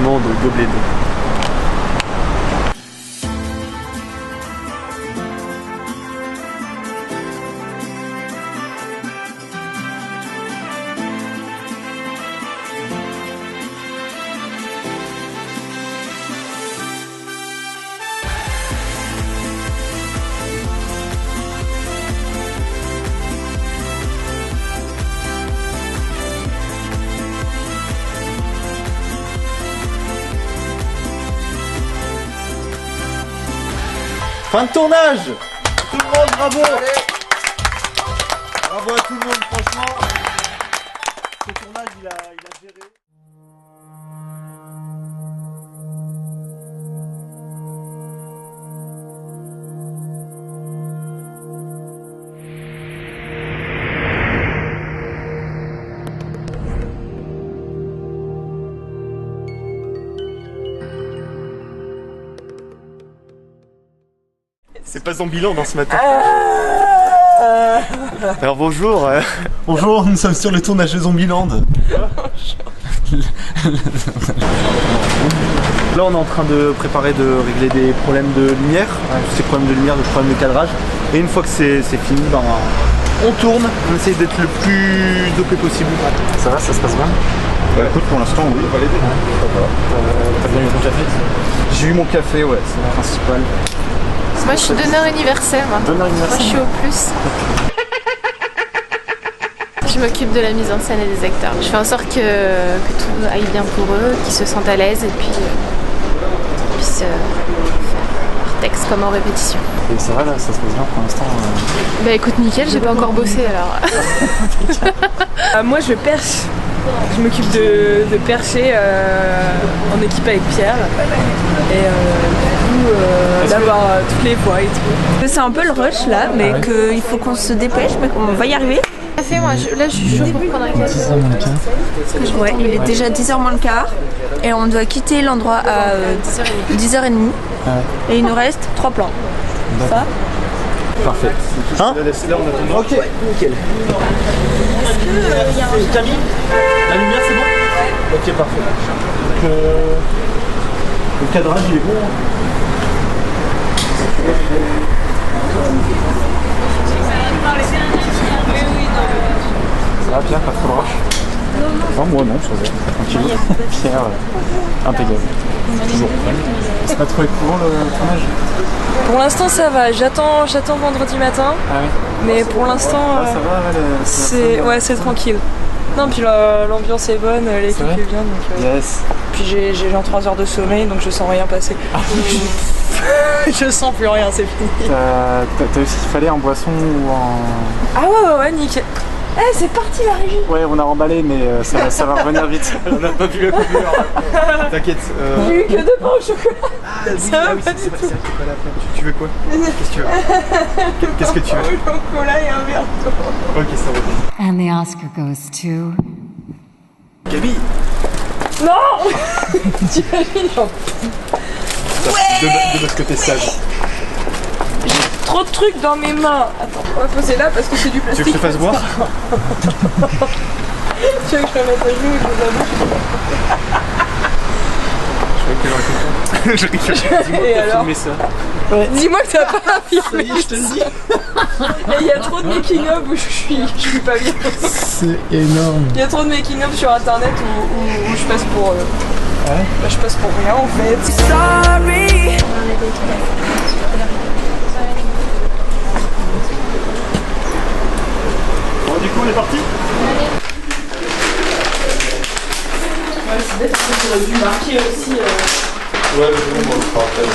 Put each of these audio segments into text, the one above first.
effectivement de gobelet d'eau. Fin de tournage. Tout le monde, bravo. Bravo à tout le monde, franchement. Ce tournage, il a géré. C'est pas Zombieland dans ce matin. Alors bonjour. Bonjour, nous sommes sur le tournage de Zombieland. Là on est en train de préparer de régler des problèmes de lumière, tous ces problèmes de lumière, des problèmes de cadrage. Et une fois que c'est fini, ben, on tourne, on essaie d'être le plus dopé possible. Ça va, ça se passe bien? Bah écoute, pour l'instant oui. T'as bien eu ton café? J'ai eu mon café, ouais, c'est le principal. Moi je suis donneur universel. Moi je suis au plus. Je m'occupe de la mise en scène et des acteurs. Je fais en sorte que tout aille bien pour eux, qu'ils se sentent à l'aise et puis qu'ils puissent faire leur texte comme en répétition. Et ça va là, ça se passe bien pour l'instant? Bah écoute nickel, j'ai pas encore bossé alors. Moi je perche. Je m'occupe de percher en équipe avec Pierre et du coup d'avoir toutes les voix et tout. C'est un peu le rush là, mais qu'il faut qu'on se dépêche, mais on va y arriver. Café, moi là je suis chaud pour prendre un café. 10h moins le quart. Ouais, il est déjà 10h moins le quart et on doit quitter l'endroit à 10h30 et il nous reste 3 plans. Ça Parfait. Hein? Ok, nickel. Camille, la lumière c'est bon? Ok, parfait. Donc, le cadrage il est bon. Ça va Pierre, pas trop de rush? Non, moi non, ça va. Tranquille. Pierre, impeccable. Toujours prêt. C'est pas trop éprouvant le tournage? Pour l'instant ça va, j'attends vendredi matin, mais pour l'instant ça va, c'est tranquille. Non, puis l'ambiance est bonne, l'équipe est bien, donc yes. puis j'ai genre 3 heures de sommeil, donc je sens rien passer. Je sens plus rien, c'est fini. T'as eu ce qu'il fallait en boisson ou en... Ah ouais, nickel. Eh, c'est parti la régie. Ouais, on a remballé, mais ça va revenir vite. On n'a pas vu la coupure. T'inquiète. J'ai eu que 2 pains au chocolat. Ça va pas du tout. Tu veux quoi? Qu'est-ce que tu veux? Qu'est-ce que tu veux? Un chocolat et un verre d'eau. Ok, ça va. And the Oscar goes to... Camille. Non. T'imagines genre... De notre côté sage. Trop de trucs dans mes mains. Attends, on va poser là parce que c'est du Tu plastique. veux que je te fasse boire? Tu veux que je me mette à genoux et que je la bouche? Je rigole. Dis-moi Et que t'as alors filmé ça. Dis-moi que t'as pas filmé. Je te le dis. Et il y a trop de making-of où je suis pas bien. C'est énorme. Il y a trop de making-of sur internet où je passe pour... bah, je passe pour rien en fait. Sorry. Bon, du coup, on est parti? Ouais, c'est bête parce que j'aurais dû marquer aussi. Ouais, mais bon, on le fera après.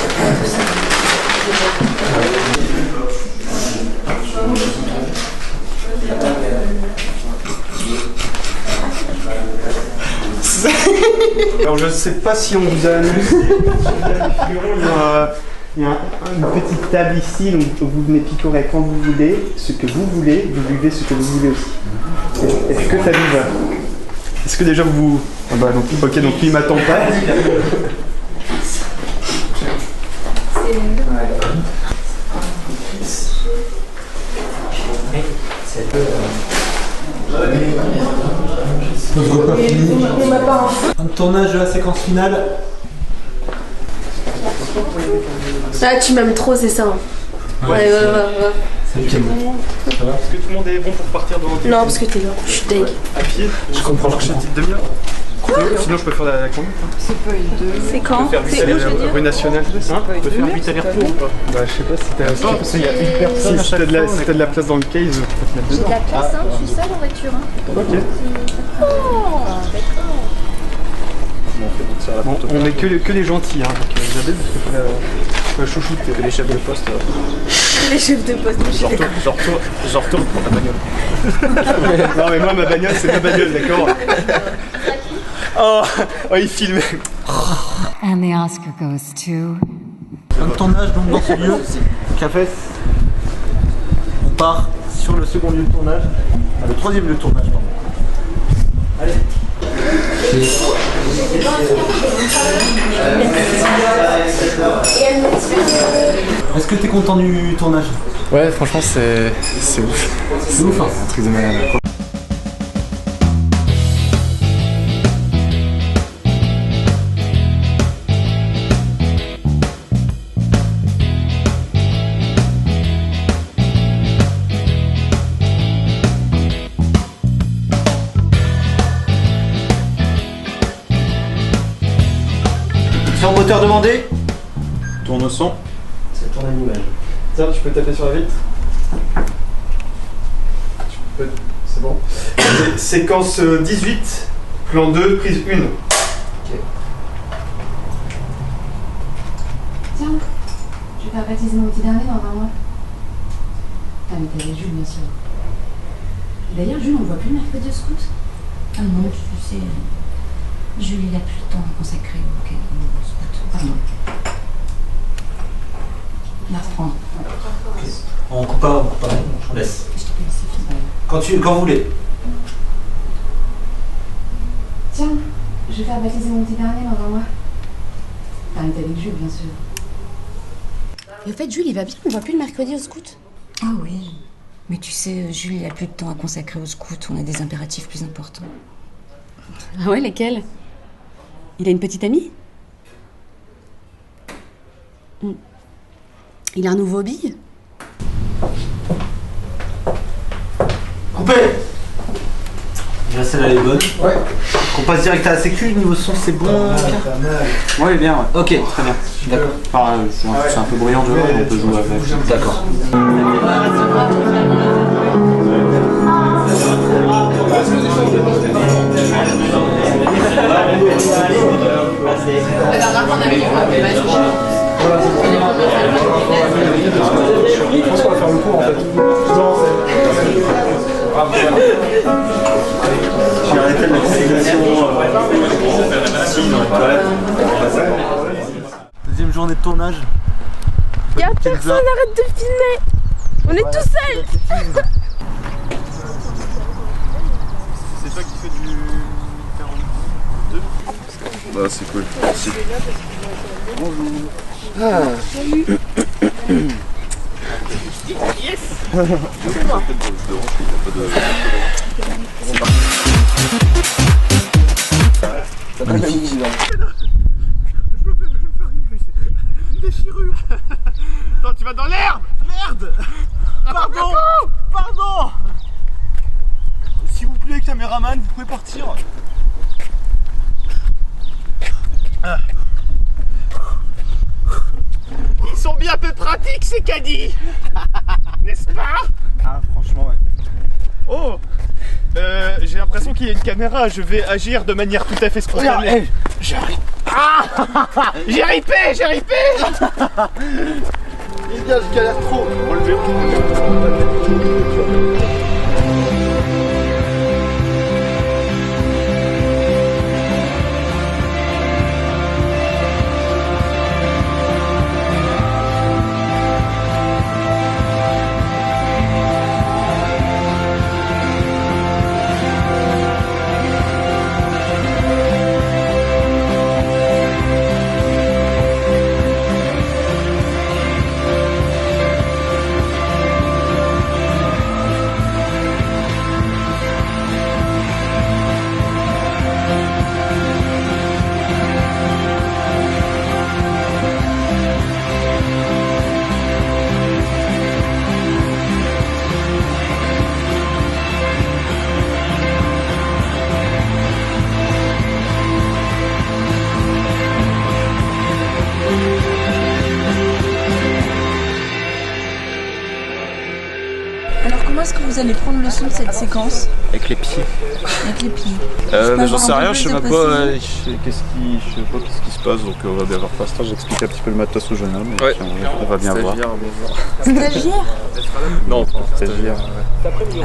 Alors je sais pas si on vous a annoncé, il y a une petite table ici, donc vous venez picorer quand vous voulez, ce que vous voulez, vous buvez ce que vous voulez aussi. Est-ce que ça vous va? Est-ce que déjà vous... Ah bah donc, ok, donc lui il m'attend pas. On m'a pas Un tournage de la séquence finale. Ah, tu m'aimes trop, c'est ça. Ouais. C'est le cadeau. Ça va? Est-ce que tout le monde est bon pour partir devant tes Non, parce que t'es là. Je suis deg. à pied? Je comprends. Je une petite demi-heure. Sinon, je peux faire la conduite. C'est quand? Je peux faire 8 allers-retours. Rue nationale. Hein? Je peux faire 8 allers-retours ou pas? Bah, je sais pas si t'as. Parce qu'il y a une personne. Si t'as de la place dans le case, tu peux te mettre J'ai de dedans. la place, hein, je suis seule en voiture. Hein. Ok. Oh, d'accord. Bon, on est que les gentils, hein. Donc, Isabelle, parce que faut la chouchoute. Que les chefs de poste. Les chefs de poste, je suis d'accord. J'en retourne pour ta bagnole. Non, mais moi, ma bagnole, c'est ma bagnole, d'accord? Oh, il filme. And the Oscar goes to... Un tournage donc dans ce lieu. Cafés. On part sur le second lieu de tournage. Le troisième lieu de tournage, pardon. Allez. Est-ce que t'es content du tournage? Ouais, franchement, c'est ouf. C'est ouf, hein. Un truc de malade. Sur moteur demandé. Tourne au son. Ça tourne à l'image. Tiens, tu peux taper sur la vitre. C'est bon. Séquence 18, plan 2, prise 1. Tiens, je vais faire baptiser mon petit dernier dans un mois. Ah mais t'avais Jules bien sûr. D'ailleurs Jules on le voit plus le mercredi au scout. Ah non, tu sais, Jules il a plus le temps à consacrer au scout. Pardon. Il va reprendre. Okay. On coupe pas, on laisse. Je te laisse, c'est fini. Quand vous voulez. Tiens, je vais faire baptiser mon petit dernier dans un mois. Ah mais t'es avec Jules bien sûr. Et au fait Jules il va bien, on le voit plus le mercredi au scout. Ah oui, mais tu sais, Jules, il a plus de temps à consacrer au scout, on a des impératifs plus importants. Ah ouais, lesquels? Il a une petite amie? Il a un nouveau hobby? Coupé. Déjà celle-là elle est bonne. Ouais. On passe direct à la sécu, niveau son c'est bon. Ouais, bien, ouais. Ok, très bien. D'accord. Enfin, c'est un peu bruyant dehors, on peut jouer avec. D'accord. Je pense qu'on va faire le cours en fait. J'ai arrêté la destination ici dans les toilettes. Deuxième journée de tournage. Y'a personne, arrête de filmer. On est tout seuls. C'est toi qui fais du 42? Bah c'est cool. Merci. Attends, tu vas dans l'herbe! Merde! Pardon! Pardon! S'il vous plaît, caméraman, vous pouvez partir. Ils sont bien peu pratiques ces caddies. N'est-ce pas? Ah franchement ouais. Oh, j'ai l'impression qu'il y a une caméra, je vais agir de manière tout à fait spontanée. J'arrive. Ah. J'ai ripé. Eh bien, je galère trop. Relevez-vous. vous allez prendre le son de cette séquence? Avec les pieds. Avec les pieds. Mais j'en sais rien, je sais même pas qu'est-ce qui se passe, donc on va bien voir ça. J'explique un petit peu le matos au jeune homme, et puis on va bien voir. Stagiaire? Non, pas stagiaire.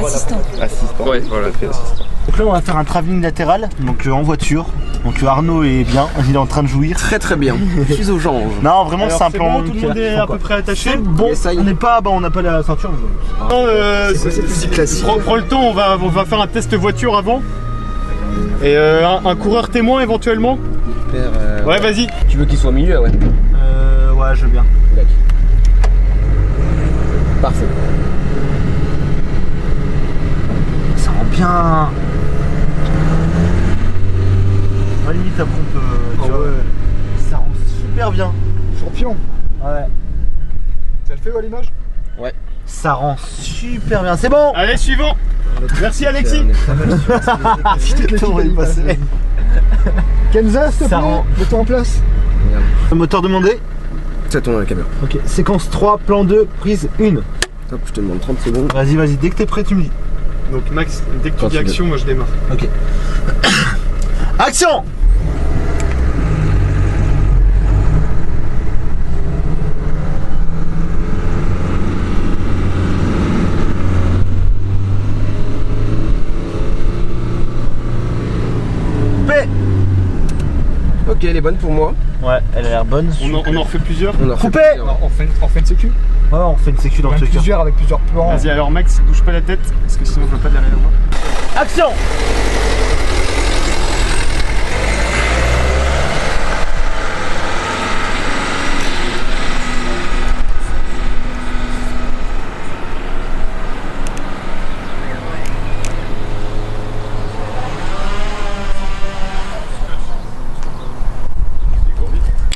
Assistant. Assistant, ouais, voilà. Tout à fait, assistant. Donc là on va faire un travelling latéral, donc en voiture. Donc Arnaud est bien, il est en train de jouir. Très très bien, je suis aux anges. Non vraiment c'est un plan. Bon, tout le monde est à peu près attaché. Bon, on n'est pas, on n'a pas la ceinture. C'est classique. Prends le temps, on va faire un test voiture avant. Et un coureur témoin éventuellement. Ouais, vas-y. Tu veux qu'il soit au milieu, ouais. Ouais, je veux bien. Parfait. Ça rend bien. À la limite après on peut. Ça rend super bien. Champion. Ouais. Ça le fait, l'image? Ouais. Ça rend super bien. C'est bon. Allez, suivant. Merci Alexis. Kenza, s'il te plaît, mets-toi en place. Le moteur demandé. Ça tourne à la caméra. Ok, séquence 3, plan 2, prise 1. Hop, je te demande 30 secondes. Vas-y, dès que t'es prêt, tu me dis. Donc Max, dès que tu dis action, moi je démarre. Ok. Action! Ok, elle est bonne pour moi. Ouais, elle a l'air bonne. On en refait plusieurs. Coupé! On refait une sécu. Ouais, on refait une sécu dans le truc. Plusieurs avec plusieurs plans. Vas-y, alors Max, bouge pas la tête, parce que sinon je vois pas derrière moi. Action!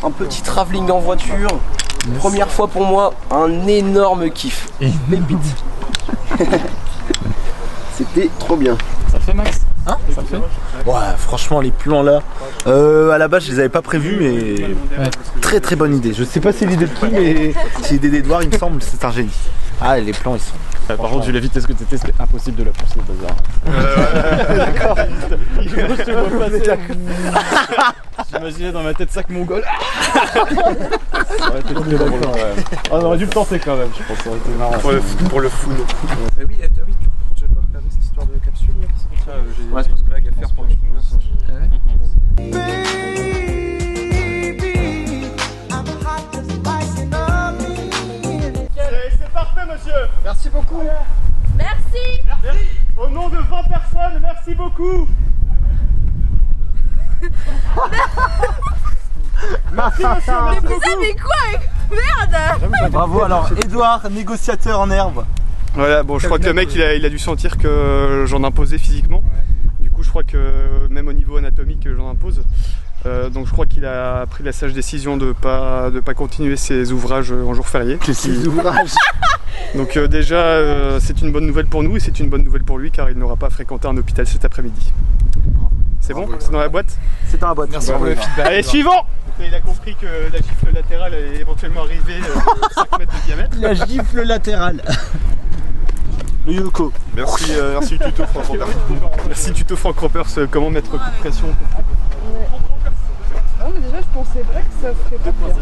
Un petit travelling en voiture. Première fois pour moi, un énorme kiff. Pépite. C'était trop bien. Ça le fait, Max? Hein? Ça le fait? Ouais, franchement, les plans là. À la base, je les avais pas prévus, mais très très bonne idée. Je sais pas si c'est l'idée de qui, mais c'est l'idée d'Edouard, il me semble, c'est un génie. Ah, les plans, ils sont. Par contre, vu la vitesse que t'étais, c'était impossible de la pousser, le bazar. D'accord. Je te vois passer. J'imaginais dans ma tête sac mongol. On aurait dû le tenter quand même, je pense. Ça aurait été marrant. Pour le fou. Oui, du coup, j'avais pas regardé cette histoire de capsule là. Ouais, c'est parce que là, il y a faire pour le C'est parfait, monsieur. Merci beaucoup. Merci. Au nom de 20 personnes, merci beaucoup. Merci, monsieur. Mais vous avez quoi? Merde. Bravo, alors Edouard, négociateur en herbe. Voilà, bon, je crois que le mec il a dû sentir que j'en imposais physiquement. Du coup, je crois que même au niveau anatomique, j'en impose. Donc, je crois qu'il a pris la sage décision de pas continuer ses ouvrages en jour férié. Ses ouvrages. Donc, déjà, c'est une bonne nouvelle pour nous et c'est une bonne nouvelle pour lui car il n'aura pas fréquenté un hôpital cet après-midi. C'est bon? C'est dans la boîte? C'est dans la boîte. Merci pour le feedback. Allez, suivant! Il a compris que la gifle latérale est éventuellement arrivée de 5 mètres de diamètre. La gifle latérale. Le Yoko. Merci, merci Tuto Franck Rompers. Merci Tuto Franck Rompers, comment mettre coup de pression. Ah, mais déjà, je pensais pas que ça ferait pas pire.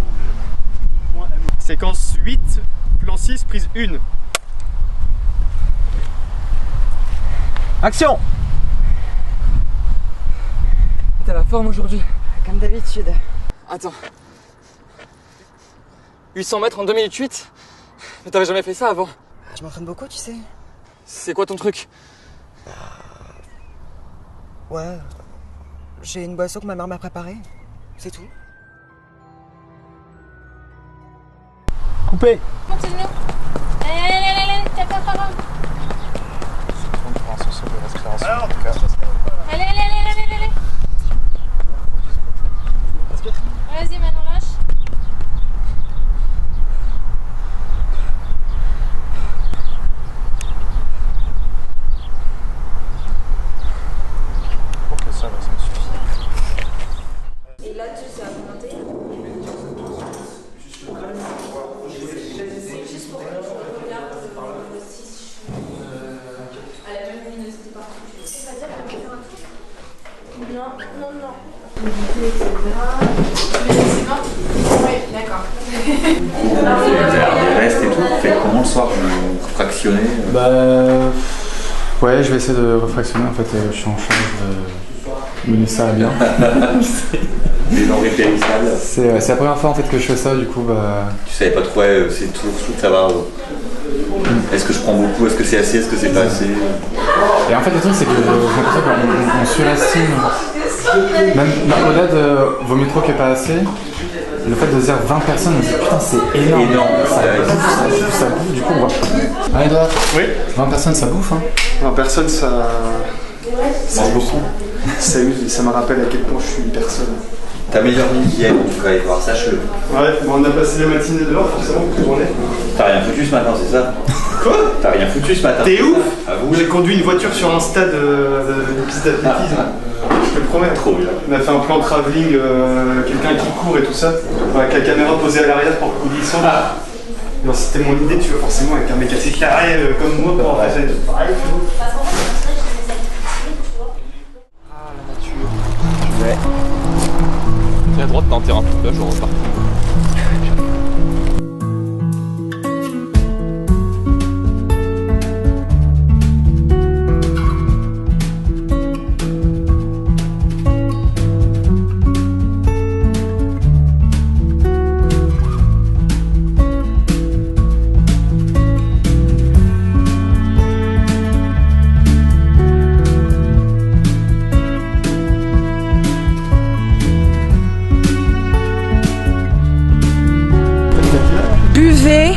Séquence 8, plan 6, prise 1. Action! T'as la forme aujourd'hui. Comme d'habitude. Attends. 800 mètres en 2 minutes 8? Mais t'avais jamais fait ça avant. Je m'entraîne beaucoup, tu sais. C'est quoi ton truc? Ouais. J'ai une boisson que ma mère m'a préparée. C'est tout. Coupé. Continue. Allez, t'as pas parole. Alors, Allez. Vas-y, maintenant lâche. Ok, ça va, ça me suffit. Et là, tu sais augmenter. C'est juste pour que je regarde le 6. Oui, d'accord. Des restes et tout, vous faites comment le soir? Vous fractionnez Bah. Ouais, je vais essayer de refractionner. En fait, je suis en charge de mener ça à bien. Des denrées périssables. C'est la première fois en fait que je fais ça, du coup, bah. Tu savais pas trop, ouais, c'est toujours de savoir. Est-ce que je prends beaucoup? Est-ce que c'est assez? Est-ce que c'est pas assez? Et en fait, le truc, c'est que j'ai l'impression qu'on surestime. Même au-delà de vaut mieux trop qu'il n'y ait pas assez, le fait de dire 20 personnes, on se dit putain, c'est énorme. Ça bouffe, du coup, on voit. Allez, Edouard. Oui. 20 personnes, ça bouffe, hein. 20 personnes, ça mange beaucoup. Ça use et ça me rappelle à quel point je suis une personne. Ta meilleure mine qui est, en tout cas, Edouard, sache-le. Ouais, bon, on a passé la matinée dehors, forcément, toute journée. T'as rien foutu ce matin, c'est ça? Quoi? T'as rien foutu ce matin? T'es ouf? J'ai conduit une voiture sur un stade de piste d'athlétisme. Je te le promets. Trop bien. On a fait un plan travelling, quelqu'un qui court et tout ça, avec la caméra posée à l'arrière pour qu'il descende. Non, c'était mon idée, tu vois, forcément, avec un mec assez carré comme moi pour faire pareil, tu vois. Ah, la nature. Ouais. Et à droite, t'as un terrain de plage, genre partout. Buvez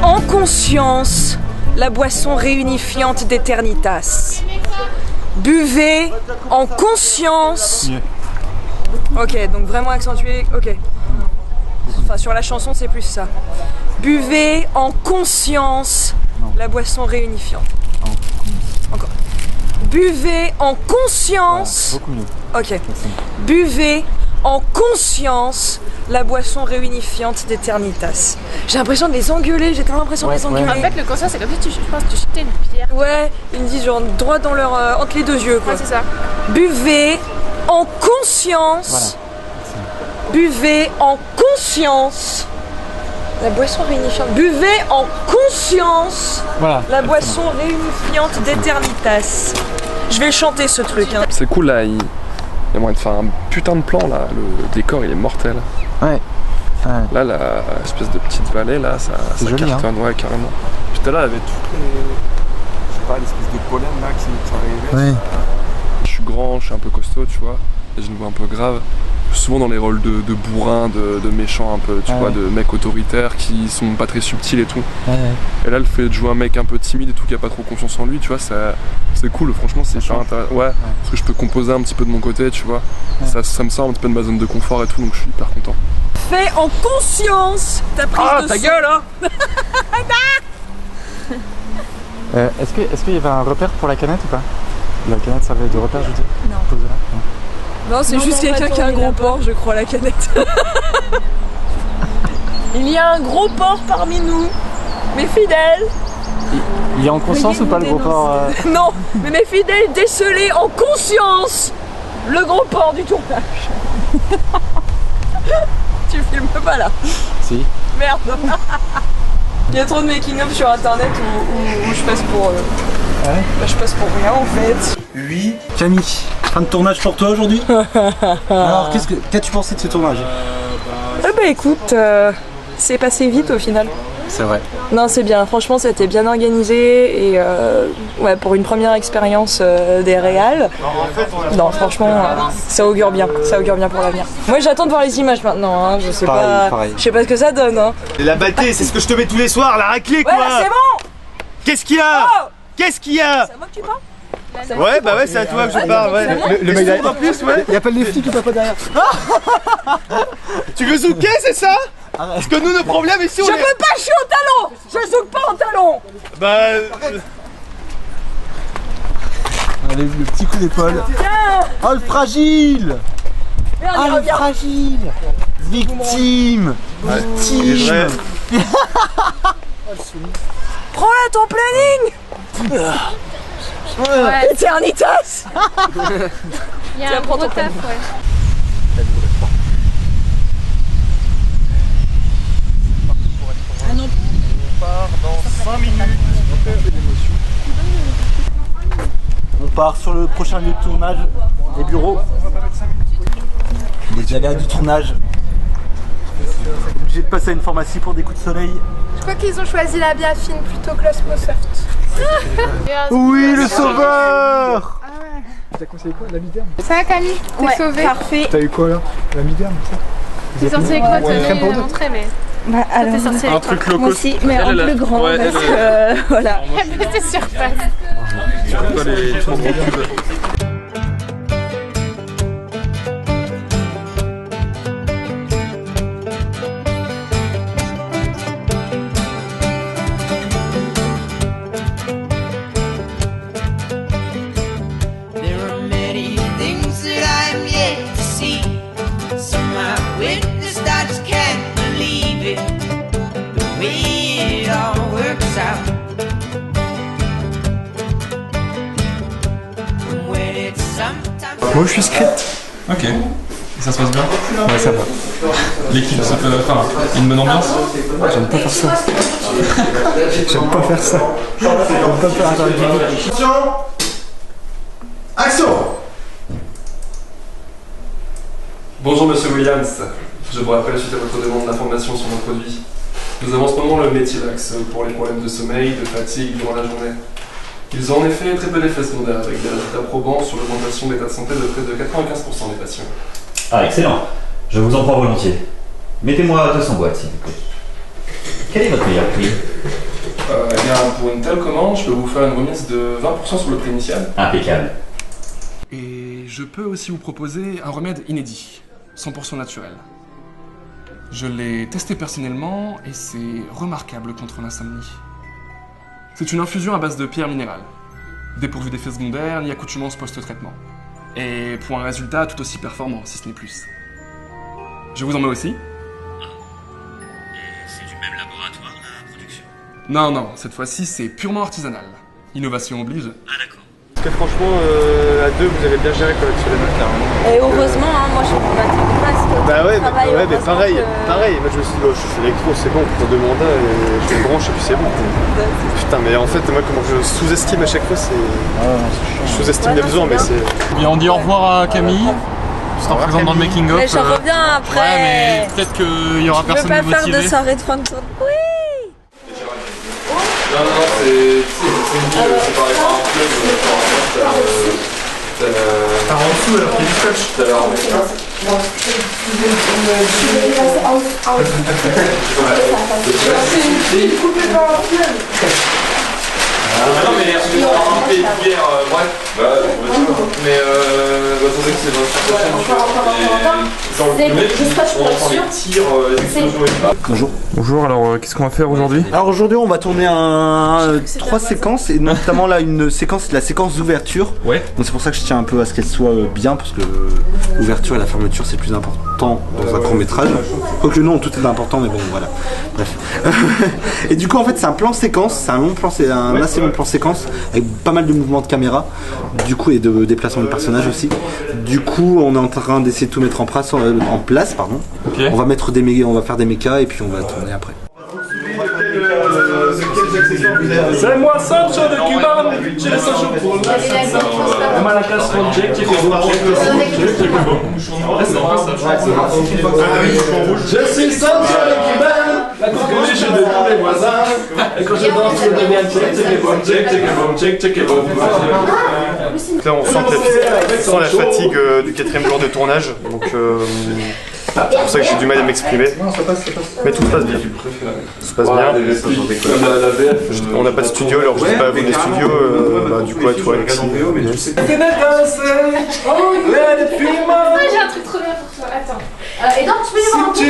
en conscience la boisson réunifiante d'Eternitas. Buvez en conscience. Ok, donc vraiment accentué. Ok. Enfin, sur la chanson, c'est plus ça. Buvez en conscience la boisson réunifiante. Encore. Buvez en conscience. Beaucoup mieux. Ok. Buvez en conscience la boisson réunifiante d'Eternitas. J'ai l'impression de les engueuler, j'ai tellement l'impression de les engueuler. En fait, le conscience, c'est comme si je pense que tu jetais une pierre. Ouais, ils me disent genre droit dans leur entre les deux yeux quoi. Ouais, c'est ça. Buvez en conscience. Buvez en conscience la boisson réunifiante. Buvez en conscience la boisson réunifiante d'Eternitas. Je vais chanter ce truc. Hein. C'est cool là, il y a moyen de faire un putain de plan là, le décor il est mortel. Ouais. Là, la espèce de petite vallée là, ça joli, cartonne, ouais, carrément. Puis tout à l'heure, il y avait toutes les. Je sais pas, l'espèce de pollen là qui arrivait. Ouais. Je suis grand, je suis un peu costaud, tu vois, et j'ai une voix un peu grave. Souvent dans les rôles de bourrin, de méchant un peu, tu vois, de mecs autoritaires qui sont pas très subtils et tout. Et là, le fait de jouer un mec un peu timide et tout, qui a pas trop confiance en lui, tu vois, c'est cool, franchement, c'est super intéressant. Ouais, parce que je peux composer un petit peu de mon côté, tu vois. Ça me sort un petit peu de ma zone de confort et tout, donc je suis hyper content. Fais en conscience ta prise de ta son. gueule, hein. Est-ce qu'il y avait un repère pour la canette ou pas? La canette servait de repère, je veux dire? Non. Posée là. Non, c'est juste quelqu'un qui a un gros porc, je crois, la canette. Il y a un gros porc parmi nous, mes fidèles. Il est en conscience ou pas le gros porc Non, mais mes fidèles décelés en conscience le gros porc du tournage. Tu filmes pas là? Si. Merde. Il y a trop de making-of sur internet où je passe pour... je passe pour rien en fait. Oui. Camille, fin de tournage pour toi aujourd'hui. Alors qu'as-tu pensé de ce tournage? Bah écoute, c'est passé vite au final. C'est vrai. Non, c'est bien, franchement c'était bien organisé et ouais, pour une première expérience des réals, non franchement ça augure bien pour l'avenir. Moi j'attends de voir les images maintenant, hein. Je sais Pareil. Je sais pas ce que ça donne. Hein. La bâtée, c'est ce que je te mets tous les soirs, la raclée quoi. Ouais, là, c'est bon. Qu'est-ce qu'il y a? Qu'est-ce qu'il y a? C'est à moi que tu parles? Ouais, bah ouais, c'est à toi que je parle, ouais. Le mec en plus, ouais. Il appelle les flics ou pas derrière? Tu veux zouker, c'est ça? Parce que nous, nos problèmes ici, on Je veux pas, je suis au talon. Je zouk pas en talon. Bah... Allez, le petit coup d'épaule. Oh, le fragile. Merde, le fragile. Victime. Victime. Prends-la ton planning. Ouais. Eternitas. Il y a un gros taf, ouais. On part dans 5 minutes. On part sur le prochain lieu de tournage, les bureaux. Les aléas du tournage. Obligé de passer à une pharmacie pour des coups de soleil. Je crois qu'ils ont choisi la Biafine plutôt que l'Osmosoft. Oui, le sauveur. T'as conseillé quoi? La Miderme? Ça va Camille? T'es sauvée? Parfait. T'as eu quoi là? La Miderme, ça? T'es sorti avec quoi? Tu crème pour m'as montré, mais. Bah, alors, t'es sorti un avec truc quoi? loco. moi aussi, mais en plus grand ouais, parce que voilà. T'es sur place. Tu peux pas les gros cubes. Moi je suis script. Ok. Et ça se passe bien? Ouais, ça va. L'équipe se peut. Enfin, une bonne ambiance? J'aime pas faire ça. J'aime pas faire ça. J'aime pas faire ça. Attention. Action. Bonjour Monsieur Williams, je vous rappelle suite à votre demande d'information sur nos produits. Nous avons en ce moment le Métilax pour les problèmes de sommeil, de fatigue durant la journée. Ils ont en effet très peu d'effets secondaires avec des résultats probants sur l'augmentation de l'état de santé de près de 95% des patients. Ah, excellent. Je vous en prends volontiers. Mettez-moi 200 boîtes, s'il vous plaît. Quel est votre meilleur prix? Eh bien, pour une telle commande, je peux vous faire une remise de 20% sur le prix initial. Impeccable. Et je peux aussi vous proposer un remède inédit, 100% naturel. Je l'ai testé personnellement et c'est remarquable contre l'insomnie. C'est une infusion à base de pierres minérales, dépourvue d'effets secondaires ni accoutumance post-traitement. Et pour un résultat tout aussi performant, si ce n'est plus. Je vous en mets aussi. Et c'est du même laboratoire, la production? Non, non, cette fois-ci c'est purement artisanal. Innovation oblige. Ah d'accord. Parce que franchement, à deux, vous avez bien géré quoi avec ce carrément. Et heureusement, hein, moi je suis pas très parce que Bah ouais, travail, mais pareil, que... pareil. Moi je me suis dit, oh, je fais l'électro, c'est bon, pour 2 mandats, et je me branche et puis c'est bon. Putain, mais en fait, moi comment je sous-estime à chaque fois, c'est. Je sous-estime les besoins, mais c'est. Bien, on dit au revoir à Camille. Je t'en présente dans le making-of. Mais j'en reviens après. Ouais, mais peut-être qu'il y aura personne de motivé. motivé. Je veux pas faire de soirée de fin de tournée. Oui. Non, non, c'est une ville séparée par un club. Par en dessous alors qu'il y a du scotch. T'as l'air en non mais on a invité hier, bref. Mais attendez que c'est dans le on entend les tirs, les explosions et tout. Bonjour. Bonjour, alors qu'est-ce qu'on va faire aujourd'hui? Alors aujourd'hui on va tourner 3 séquences et notamment là une séquence, la séquence d'ouverture. Ouais. Donc c'est pour ça que je tiens un peu à ce qu'elle soit bien parce que l'ouverture et la fermeture c'est plus important dans un court métrage. Quoique non, tout est important mais bon voilà. Bref. Et du coup en fait c'est un plan séquence, c'est un long plan, c'est un assez long plan séquence avec pas mal de mouvements de caméra du coup et de déplacement de personnages aussi. Du coup on est en train d'essayer de tout mettre en place, pardon. Okay. On va mettre on va faire des mechas et puis on va tourner après. C'est moi Sancho de Cuban, j'ai le Sancho pour la salsa. Malacas from Jack, je suis Sancho de Cuban, la coqueluche de tous les voisins. Et quand je danse, je deviens check, check et boom, check, check et boom, check, check et boom. Là on sent la fatigue du 4e jour de tournage, donc c'est pour ça que j'ai du mal à m'exprimer. Mais tout se passe bien. Tout se passe bien. On n'a pas de studio, alors je sais pas, vous les studios, du coup à toi Alexis. J'ai un truc trop bien pour toi, attends. Et donc tu peux y voir un peu?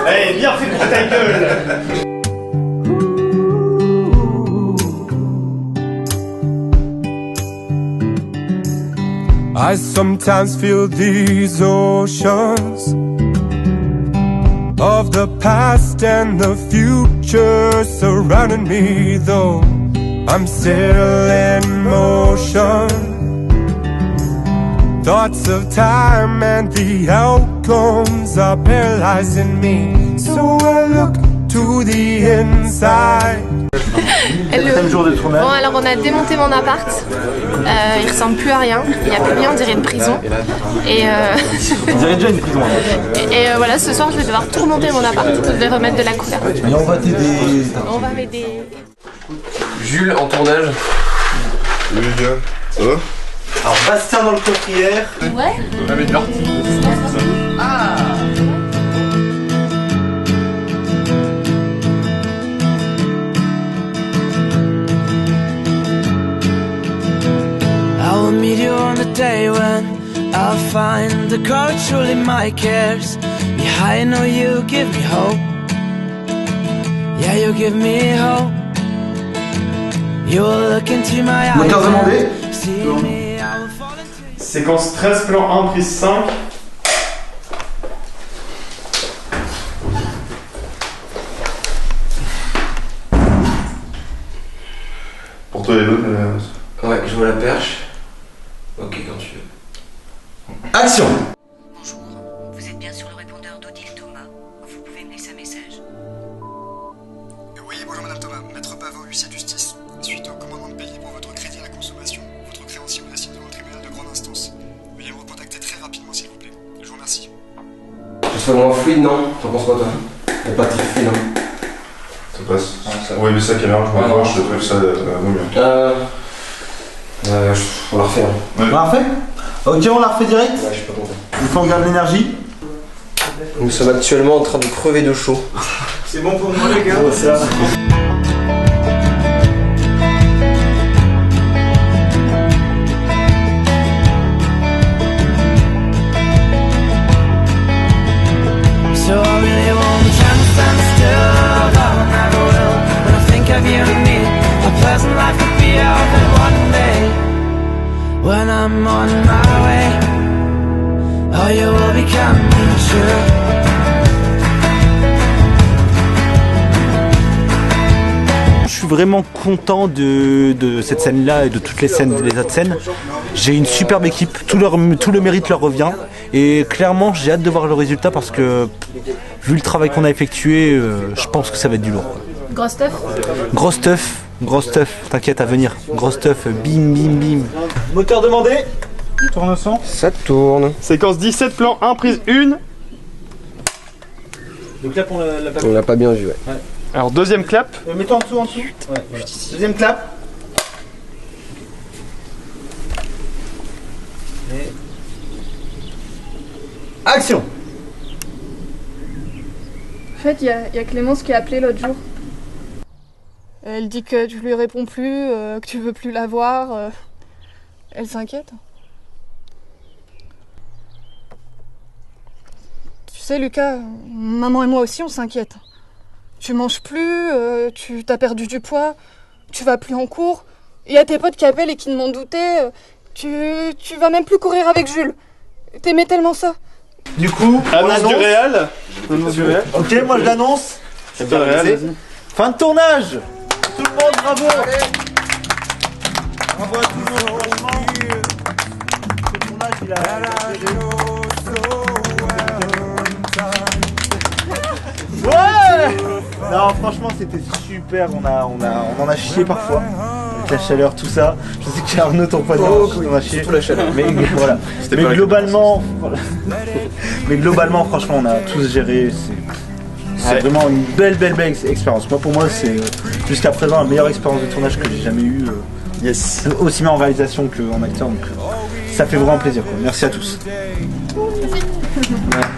Allez, bien fait pour ta gueule. I sometimes feel these oceans of the past and the future surrounding me, though I'm still in motion. Thoughts of time and the outcomes are paralyzing me, so I look to the inside. Jour de tournage. Bon, alors on a démonté mon appart, il ressemble plus à rien, il n'y a plus rien, on dirait une prison. Et On dirait déjà une prison. et voilà, ce soir je vais devoir tout remonter mon appart, je vais remettre de la couleur. Mais on va t'aider. On va m'aider. Jules en tournage. Salut les gars, ça va? Alors Bastien dans le coffrière. Ouais. Avec l'ortie. Ah. I will meet you on the day when I'll find the courage truly my cares. Yeah, I know you give me hope. Yeah, you give me hope. You will look into my eyes. Moteur demandé. Séquence 13, plan 1, prise 5. Pour toi les bonnes, Ouais, je vois la perche. Ok, quand tu veux. Action. Bonjour, vous êtes bien sur le répondeur d'Odile Thomas. Vous pouvez me laisser un message. Oui, bonjour Madame Thomas, Maître Pavot, huissier de justice. Suite au commandement de payer pour votre crédit à la consommation, votre créancier vous assigne devant le tribunal de grande instance. Veuillez me recontacter très rapidement s'il vous plaît. Je vous remercie. Que ce soit moins fluide, non? T'en penses quoi toi? Y'a pas de fluide, non? ça passe. Oui, mais ça, caméra, je me je trouve que ça vaut mieux. On la refait. Hein. On la refait? Ok, on la refait direct? Ouais, je suis pas content. Il faut qu'on garde l'énergie. Nous sommes actuellement en train de crever de chaud. C'est bon pour moi les gars. Ça. So I really won't try to stand still, but I never will. When I think of you and me, a pleasant life could be out there one day. When I'm on my way, oh, you will be coming true. Je suis vraiment content de cette scène-là et de toutes les autres scènes. J'ai une superbe équipe, tout le mérite leur revient. Et clairement, j'ai hâte de voir le résultat parce que, vu le travail qu'on a effectué, je pense que ça va être du lourd. Gros stuff. Gros stuff, t'inquiète, à venir. Gros stuff, bim, bim, bim. Moteur demandé. Tourne son. Ça tourne. Séquence 17, plan 1, prise 1. Le clap, on l'a pas On l'a pas bien vu, ouais. Alors, deuxième clap. Mets-toi en dessous, Ouais, voilà. Deuxième clap. Et... Action. En fait, il y a Clémence qui a appelé l'autre jour. Elle dit que tu lui réponds plus, que tu veux plus la voir. Elle s'inquiète. Tu sais, Lucas, maman et moi aussi, on s'inquiète. Tu manges plus, tu t'as perdu du poids, tu vas plus en cours. Il y a tes potes qui appellent et qui demandent d'où t'es. Tu vas même plus courir avec Jules. T'aimais tellement ça. Du coup, annonce du réel. Ok, moi je l'annonce. C'est pas le réel, vas-y. Fin de tournage. Tout le monde, bravo. Bravo à tout le monde, franchement. Ce tournage, il a ouais. Non, franchement, c'était super. On en a chié parfois. Avec la chaleur, tout ça. Je sais qu'il y a Arnaud, ton poignard, on a chié. La chaleur. Mais voilà. Mais globalement, franchement, on a tous géré. C'est vraiment une belle expérience. Moi, pour moi, c'est jusqu'à présent la meilleure expérience de tournage que j'ai jamais eue. Yes. Aussi bien en réalisation qu'en acteur. Donc, ça fait vraiment plaisir, quoi. Merci à tous. Merci.